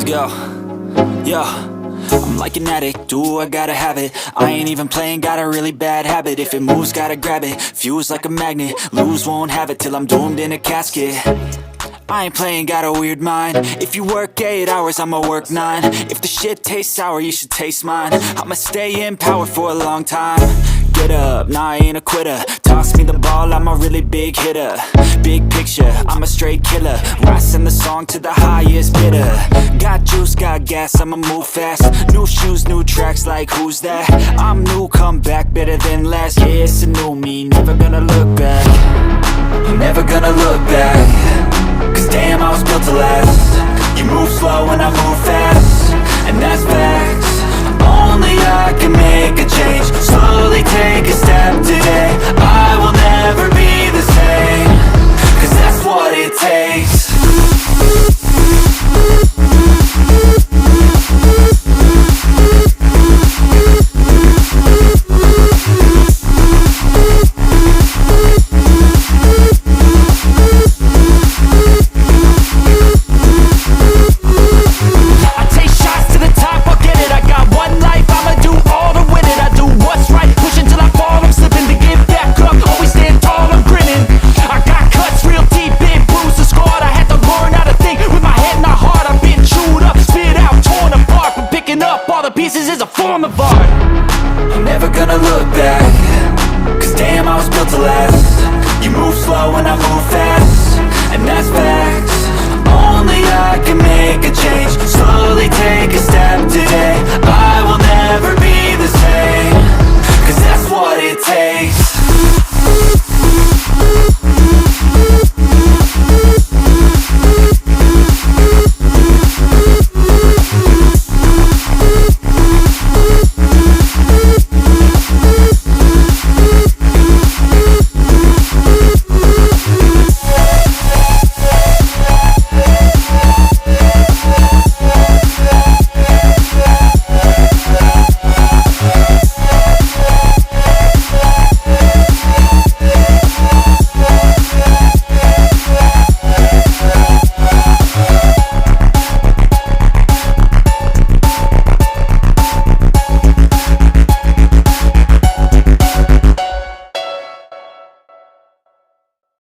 Yo, yo, I'm like an addict, do I gotta have it. I ain't even playing, got a really bad habit. If it moves, gotta grab it, fuse like a magnet. Lose, won't have it till I'm doomed in a casket. I ain't playing, got a weird mind. If you work 8 hours, I'ma work 9. If the shit tastes sour, you should taste mine. I'ma stay in power for a long time. Get up, nah, I ain't a quitter. Toss me the ball, I'm a really big hitter. Big picture, I'm a straight killer. Rising the song to the highest bidder. Got juice, got gas, I'ma move fast. New shoes, new tracks, like who's that? I'm new, come back, better than last. Yeah, it's a new me, never gonna look back. I'm never gonna look back. Cause damn, I was built to last. You move slow and I move fast, and that's facts. Only I can make a change. Slowly take a step today. I will never be the same. Cause that's what it takes. Pieces is a form of art. I'm never gonna look back. Cause damn, I was built to last. You move slow and I move fast, and that's facts. Only I can make a change. Slowly take a step today. I will never be the same. Cause that's what it takes.